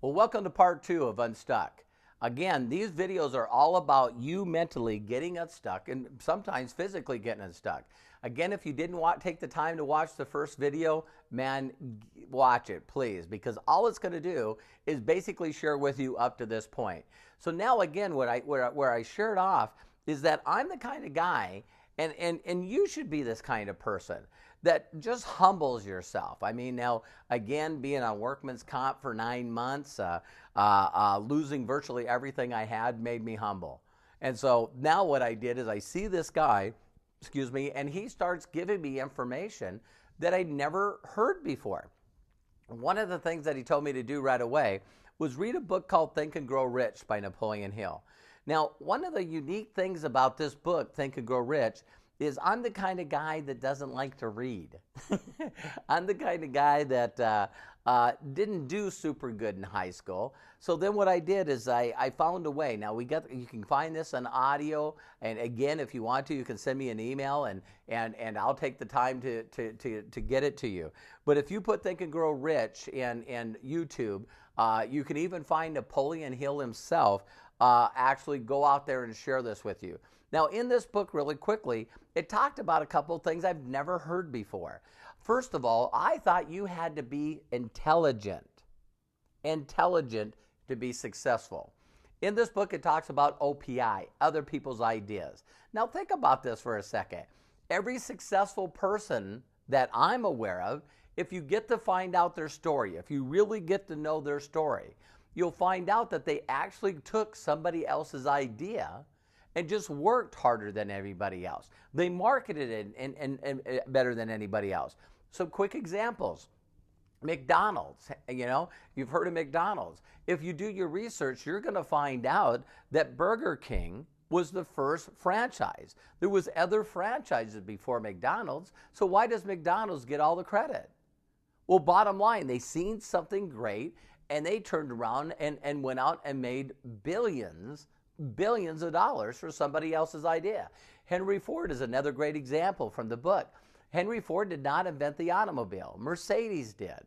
Well, welcome to part 2 of Unstuck. Again, these videos are all about you mentally getting unstuck and sometimes physically getting unstuck. Again, if you didn't take the time to watch the first video, man, watch it, please, because all it's going to do is basically share with you up to this point. So now, again, where I shared off is that I'm the kind of guy, and you should be this kind of person that just humbles yourself. I mean, now, again, being on workman's comp for 9 months, losing virtually everything I had made me humble. And so now what I did is I see this guy, excuse me, and he starts giving me information that I'd never heard before. One of the things that he told me to do right away was read a book called Think and Grow Rich by Napoleon Hill. Now, one of the unique things about this book, Think and Grow Rich, is I'm the kind of guy that doesn't like to read. I'm the kind of guy that didn't do super good in high school. So then what I did is I found a way. Now you can find this on audio, and again, if you want to, you can send me an email and I'll take the time to get it to you. But if you put Think and Grow Rich in YouTube, you can even find Napoleon Hill himself actually go out there and share this with you. Now, in this book, really quickly, it talked about a couple of things I've never heard before. First of all, I thought you had to be intelligent to be successful. In this book, it talks about OPI, other people's ideas. Now, think about this for a second. Every successful person that I'm aware of, if you get to find out their story, if you really get to know their story, you'll find out that they actually took somebody else's idea and just worked harder than everybody else. They marketed it and better than anybody else. Some quick examples. McDonald's, you've heard of McDonald's. If you do your research, you're going to find out that Burger King was the first franchise. There was other franchises before McDonald's, so why does McDonald's get all the credit? Well, bottom line, they seen something great, and they turned around and went out and made billions of dollars for somebody else's idea. Henry Ford is another great example from the book. Henry Ford did not invent the automobile. Mercedes did.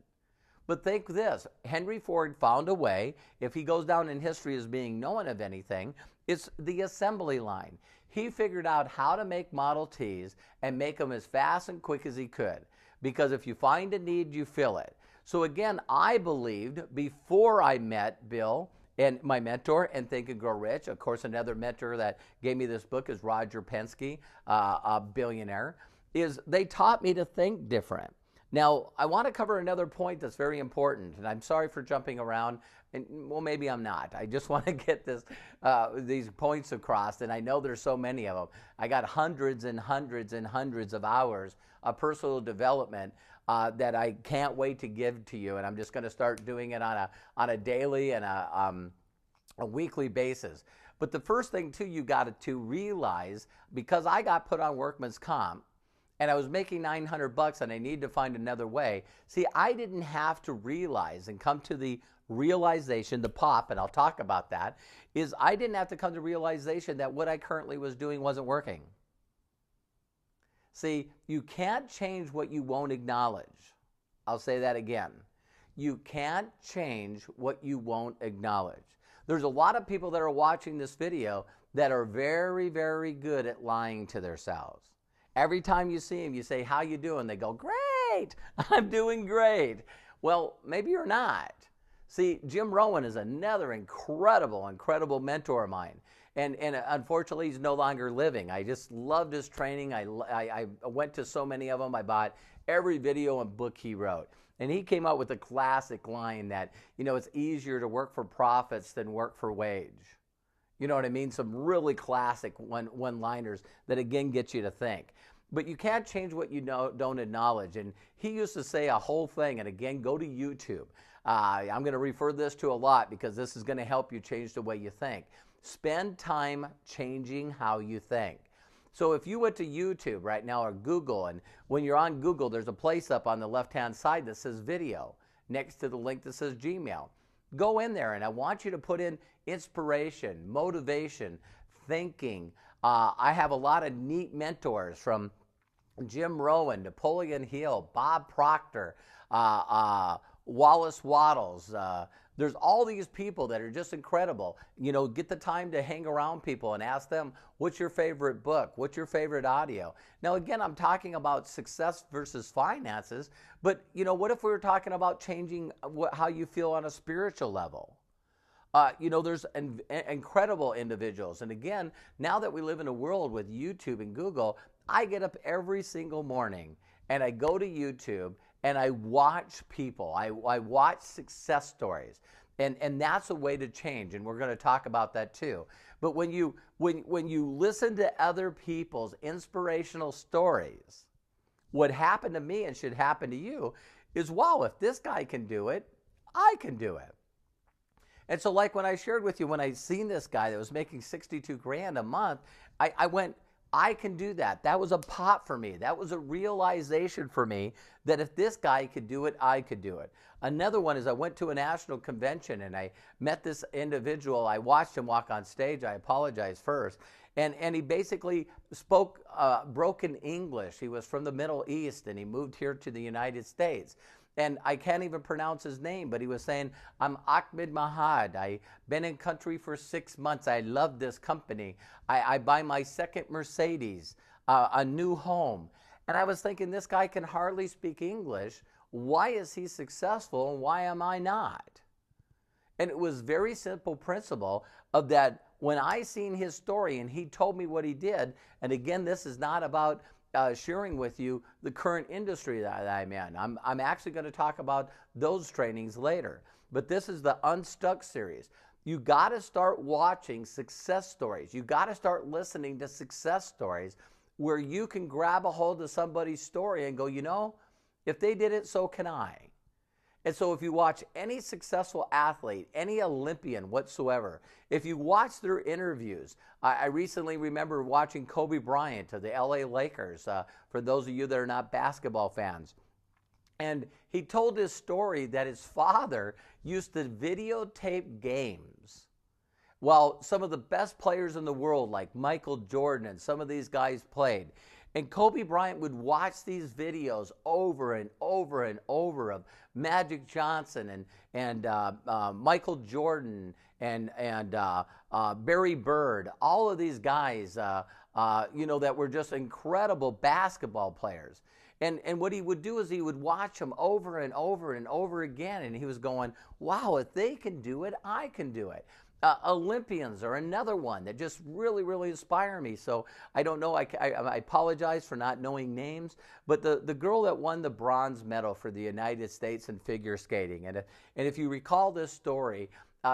But think this, Henry Ford found a way, if he goes down in history as being known of anything, it's the assembly line. He figured out how to make Model Ts and make them as fast and quick as he could. Because if you find a need, you fill it. So again, I believed before I met Bill, and my mentor, and Think and Grow Rich. Of course, another mentor that gave me this book is Roger Penske, a billionaire, is they taught me to think different. Now, I want to cover another point that's very important, and I'm sorry for jumping around, and well, maybe I'm not. I just want to get these points across, and I know there's so many of them. I got hundreds and hundreds and hundreds of hours of personal development that I can't wait to give to you, and I'm just going to start doing it on a daily and a weekly basis. But the first thing too, you got to realize, because I got put on workman's comp and I was making $900 and I need to find another way. See, I didn't have to realize and come to the realization, the pop, and I'll talk about that, is I didn't have to come to realization that what I currently was doing wasn't working. See, you can't change what you won't acknowledge. I'll say that again. You can't change what you won't acknowledge. There's a lot of people that are watching this video that are very, very good at lying to themselves. Every time you see them, you say, "How you doing?" They go, "Great, I'm doing great." Well, maybe you're not. See, Jim Rohn is another incredible mentor of mine. And unfortunately, he's no longer living. I just loved his training. I went to so many of them. I bought every video and book he wrote. And he came out with a classic line that, it's easier to work for profits than work for wage. You know what I mean? Some really classic one-liners that, again, get you to think. But you can't change what you don't acknowledge. And he used to say a whole thing, and again, go to YouTube. I'm going to refer this to a lot because this is going to help you change the way you think. Spend time changing how you think. So if you went to YouTube right now or Google, and when you're on Google, there's a place up on the left-hand side that says video next to the link that says Gmail. Go in there, and I want you to put in inspiration, motivation, thinking. I have a lot of neat mentors from Jim Rohn, Napoleon Hill, Bob Proctor, Wallace Wattles, There's all these people that are just incredible. Get the time to hang around people and ask them, what's your favorite book? What's your favorite audio? Now, again, I'm talking about success versus finances, but what if we were talking about changing how you feel on a spiritual level? There's incredible individuals. And again, now that we live in a world with YouTube and Google, I get up every single morning and I go to YouTube and I watch people. I watch success stories. And that's a way to change. And we're going to talk about that too. But when you listen to other people's inspirational stories, what happened to me and should happen to you is, wow, if this guy can do it, I can do it. And so like when I shared with you, when I seen this guy that was making 62 grand a month, I went, I can do that. That was a pop for me. That was a realization for me that if this guy could do it, I could do it. Another one is I went to a national convention and I met this individual. I watched him walk on stage. I apologize first. And he basically spoke broken English. He was from the Middle East and he moved here to the United States. And I can't even pronounce his name, but he was saying, I'm Ahmed Mahad. I've been in country for 6 months. I love this company. I buy my second Mercedes, a new home. And I was thinking, this guy can hardly speak English. Why is he successful and why am I not? And it was very simple principle of that when I seen his story and he told me what he did, and again, this is not about sharing with you the current industry that I'm in. I'm actually going to talk about those trainings later. But this is the UnStuck series. You got to start watching success stories. You got to start listening to success stories where you can grab a hold of somebody's story and go, if they did it, so can I. And so if you watch any successful athlete, any Olympian whatsoever, if you watch their interviews, I recently remember watching Kobe Bryant of the LA Lakers, for those of you that are not basketball fans. And he told his story that his father used to videotape games while some of the best players in the world, like Michael Jordan and some of these guys, played. And Kobe Bryant would watch these videos over and over and over of Magic Johnson and Michael Jordan and Barry Bird, all of these guys, that were just incredible basketball players. And what he would do is he would watch them over and over and over again, and he was going, wow, if they can do it, I can do it. Olympians are another one that just really, really inspire me. So I don't know, I apologize for not knowing names, but the girl that won the bronze medal for the United States in figure skating, and if you recall this story,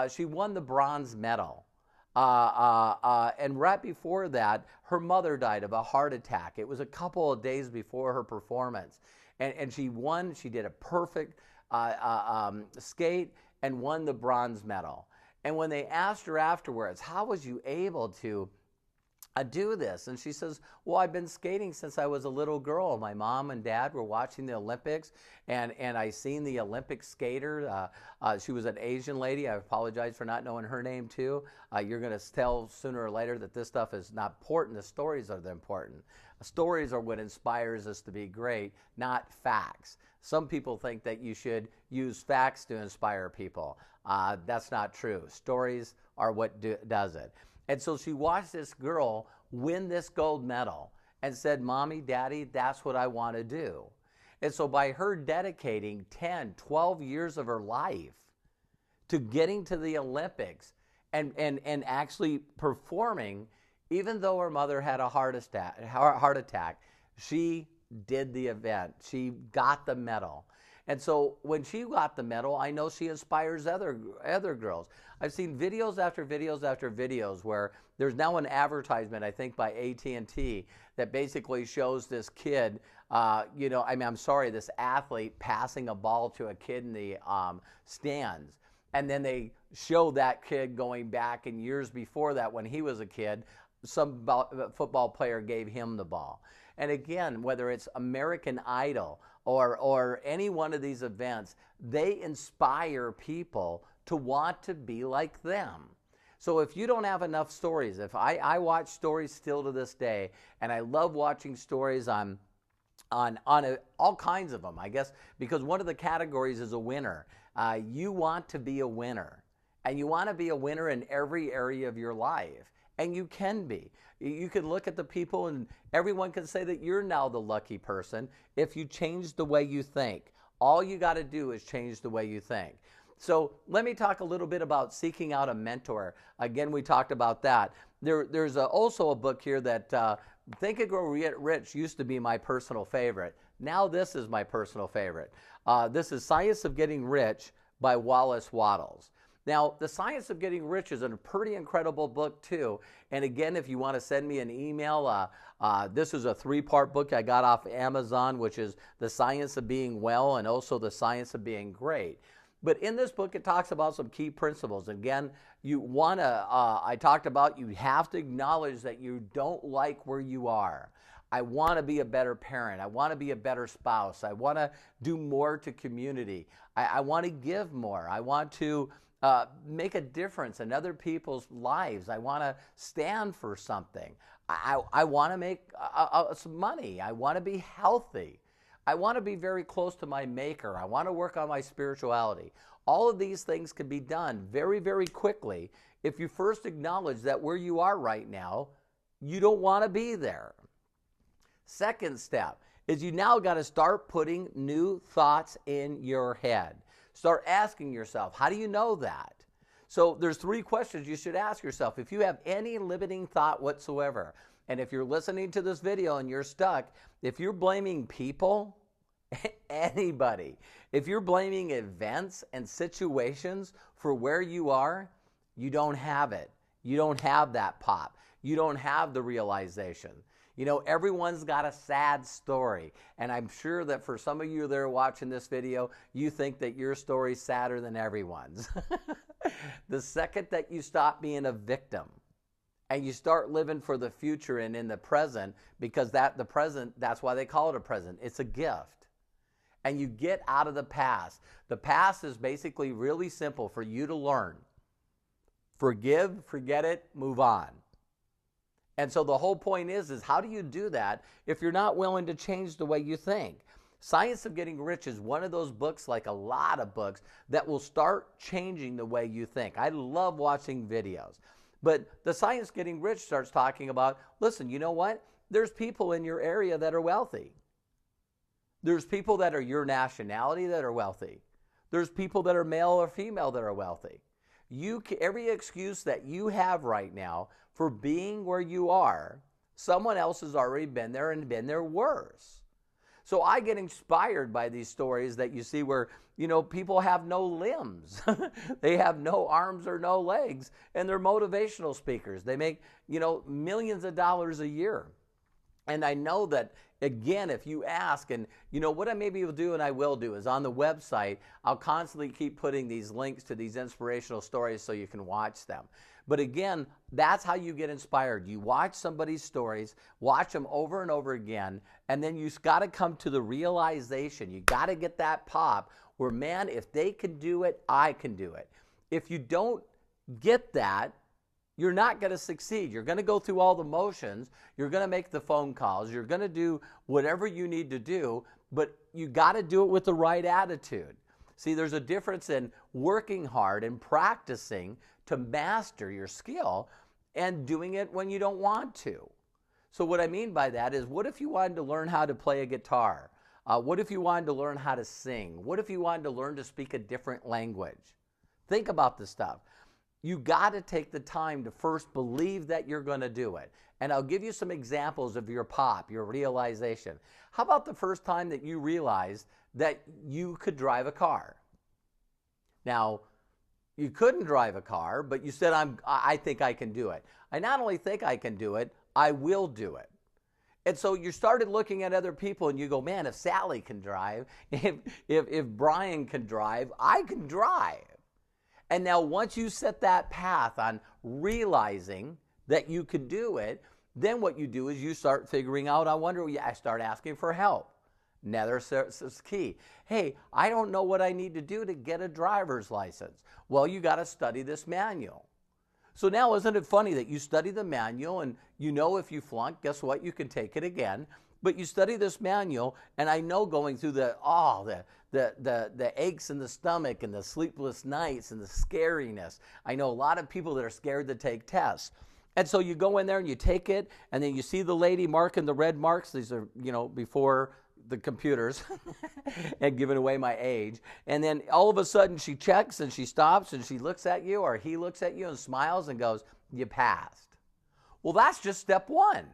she won the bronze medal. And right before that, her mother died of a heart attack. It was a couple of days before her performance. And she won, she did a perfect skate and won the bronze medal. And when they asked her afterwards, how was you able to do this? And she says, well, I've been skating since I was a little girl. My mom and dad were watching the Olympics, and I seen the Olympic skater. She was an Asian lady. I apologize for not knowing her name too. You're going to tell sooner or later that this stuff is not important. The stories are the important. Stories are what inspires us to be great, not facts. Some people think that you should use facts to inspire people. That's not true. Stories are what does it. And so she watched this girl win this gold medal and said, Mommy, Daddy, that's what I want to do. And so by her dedicating 10, 12 years of her life to getting to the Olympics and actually performing, even though her mother had a heart attack, she did the event. She got the medal. And so when she got the medal, I know she inspires other girls. I've seen videos after videos after videos where there's now an advertisement, I think by AT&T, that basically shows this kid, this athlete passing a ball to a kid in the stands. And then they show that kid going back, and years before that, when he was a kid, some football player gave him the ball. And again, whether it's American Idol or any one of these events, they inspire people to want to be like them. So if you don't have enough stories, if I watch stories still to this day, and I love watching stories on all kinds of them, I guess, because one of the categories is a winner. You want to be a winner, and you want to be a winner in every area of your life, and you can be. You can look at the people, and everyone can say that you're now the lucky person if you change the way you think. All you got to do is change the way you think. So let me talk a little bit about seeking out a mentor. Again, we talked about that. There's also a book here that Think and Grow Rich used to be my personal favorite. Now this is my personal favorite. This is Science of Getting Rich by Wallace Wattles. Now, The Science of Getting Rich is a pretty incredible book too. And again, if you want to send me an email, this is a 3-part book I got off Amazon, which is The Science of Being Well and also The Science of Being Great. But in this book, it talks about some key principles. Again, I talked about you have to acknowledge that you don't like where you are. I want to be a better parent. I want to be a better spouse. I want to do more to community. I want to give more. I want to make a difference in other people's lives. I want to stand for something. I want to make some money. I want to be healthy. I want to be very close to my maker. I want to work on my spirituality. All of these things can be done very, very quickly if you first acknowledge that where you are right now, you don't want to be there. Second step is you now got to start putting new thoughts in your head. Start asking yourself, how do you know that? So there's 3 questions you should ask yourself. If you have any limiting thought whatsoever, and if you're listening to this video and you're stuck, if you're blaming people, anybody, if you're blaming events and situations for where you are, you don't have it. You don't have that pop. You don't have the realization. You know, everyone's got a sad story, and I'm sure that for some of you that are watching this video, you think that your story's sadder than everyone's. The second that you stop being a victim and you start living for the future and in the present, because the present, that's why they call it a present. It's a gift. And you get out of the past. The past is basically really simple for you to learn. Forgive, forget it, move on. And so the whole point is how do you do that if you're not willing to change the way you think? Science of Getting Rich is one of those books, like a lot of books, that will start changing the way you think. I love watching videos. But the Science of Getting Rich starts talking about, listen, you know what? There's people in your area that are wealthy. There's people that are your nationality that are wealthy. There's people that are male or female that are wealthy. Every excuse that you have right now for being where you are, someone else has already been there and been there worse. So I get inspired by these stories that you see where, you know, people have no limbs. They have no arms or no legs, and they're motivational speakers. They make, you know, millions of dollars a year. And I know that, again, if you ask, and you know what I maybe will do and I will do is on the website, I'll constantly keep putting these links to these inspirational stories so you can watch them. But again, that's how you get inspired. You watch somebody's stories, watch them over and over again, and then you've got to come to the realization. You got to get that pop where, man, if they can do it, I can do it. If you don't get that, you're not going to succeed. You're going to go through all the motions. You're going to make the phone calls. You're going to do whatever you need to do, but you got to do it with the right attitude. See, there's a difference in working hard and practicing to master your skill and doing it when you don't want to. So what I mean by that is, what if you wanted to learn how to play a guitar? What if you wanted to learn how to sing? What if you wanted to learn to speak a different language? Think about this stuff. You got to take the time to first believe that you're going to do it. And I'll give you some examples of your pop, your realization. How about the first time that you realized that you could drive a car? Now, you couldn't drive a car, but you said, I think I can do it. I not only think I can do it, I will do it. And so you started looking at other people and you go, man, if Sally can drive, if Brian can drive, I can drive. And now once you set that path on realizing that you could do it, then what you do is you start figuring out, I start asking for help. Another is key. Hey, I don't know what I need to do to get a driver's license. Well, you got to study this manual. So now, isn't it funny that you study the manual and you know if you flunk, guess what? You can take it again. But you study this manual, and I know going through the aches in the stomach and the sleepless nights and the scariness. I know a lot of people that are scared to take tests. And so you go in there and you take it, and then you see the lady marking the red marks. These are, before the computers and giving away my age. And then all of a sudden she checks and she stops and she looks at you, or he looks at you and smiles and goes, "You passed." Well, that's just step one.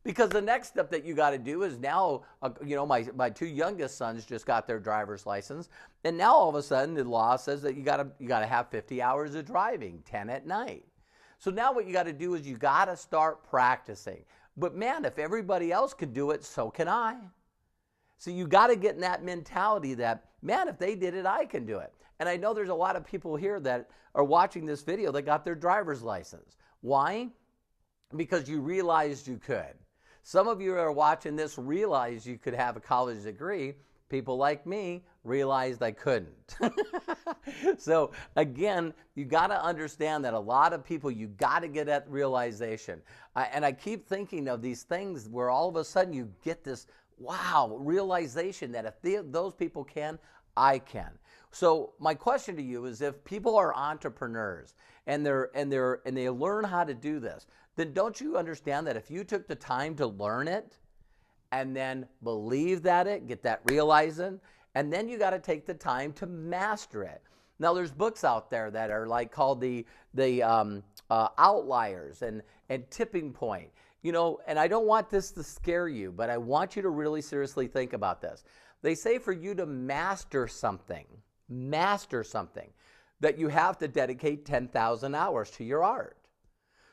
Because the next step that you got to do is now, my two youngest sons just got their driver's license, and now all of a sudden the law says that you got to have 50 hours of driving, 10 at night. So now what you got to do is you got to start practicing. But man, if everybody else could do it, so can I. So you got to get in that mentality that, man, if they did it, I can do it. And I know there's a lot of people here that are watching this video that got their driver's license. Why? Because you realized you could. Some of you are watching this realize you could have a college degree. People like me realized I couldn't. So again, you got to understand that a lot of people, you got to get that realization. And I keep thinking of these things where all of a sudden you get this, wow, realization that if those people can, I can. So my question to you is, if people are entrepreneurs and they learn how to do this, then don't you understand that if you took the time to learn it and then believe that get that realizing, and then you got to take the time to master it. Now there's books out there that are like called the Outliers and Tipping Point. And I don't want this to scare you, but I want you to really seriously think about this. They say for you to master something, that you have to dedicate 10,000 hours to your art.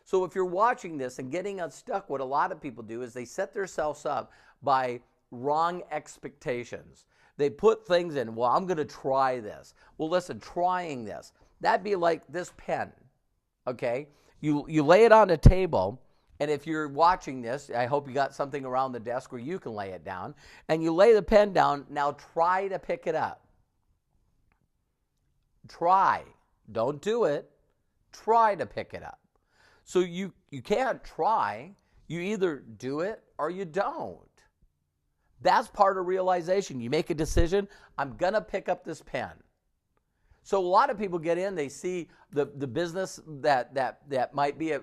So if you're watching this and getting unstuck, what a lot of people do is they set themselves up by wrong expectations. They put things in, well, I'm going to try this. Well, listen, trying this, that'd be like this pen, okay? You lay it on a table, and if you're watching this, I hope you got something around the desk where you can lay it down, and you lay the pen down. Now try to pick it up. Try. Don't do it. Try to pick it up. So you can't try. You either do it or you don't. That's part of realization. You make a decision, I'm going to pick up this pen. So a lot of people get in, they see the business that might be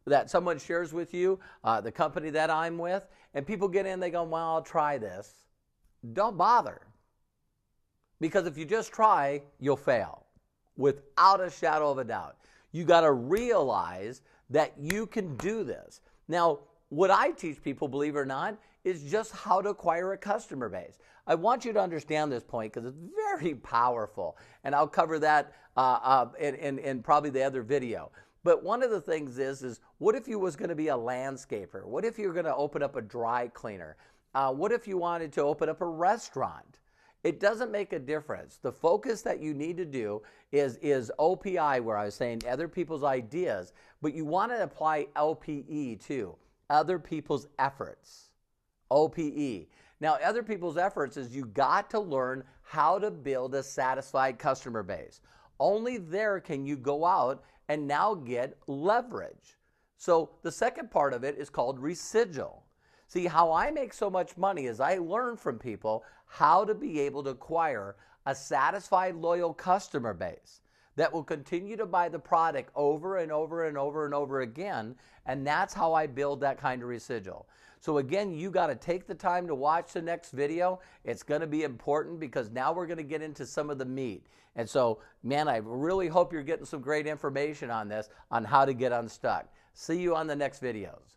that someone shares with you, the company that I'm with, and people get in, they go, well, I'll try this. Don't bother. Because if you just try, you'll fail without a shadow of a doubt. You got to realize that you can do this. Now, what I teach people, believe it or not, is just how to acquire a customer base. I want you to understand this point because it's very powerful, and I'll cover that in probably the other video. But one of the things is what if you was going to be a landscaper? What if you were going to open up a dry cleaner? What if you wanted to open up a restaurant? It doesn't make a difference. The focus that you need to do is OPI, where I was saying other people's ideas, but you want to apply LPE too, other people's efforts. OPE. Now, other people's efforts is you got to learn how to build a satisfied customer base. Only there can you go out and now get leverage. So the second part of it is called residual. See, how I make so much money is I learn from people how to be able to acquire a satisfied, loyal customer base that will continue to buy the product over and over and over and over again, and that's how I build that kind of residual. So again, you got to take the time to watch the next video. It's going to be important because now we're going to get into some of the meat. And so, man, I really hope you're getting some great information on this, on how to get unstuck. See you on the next videos.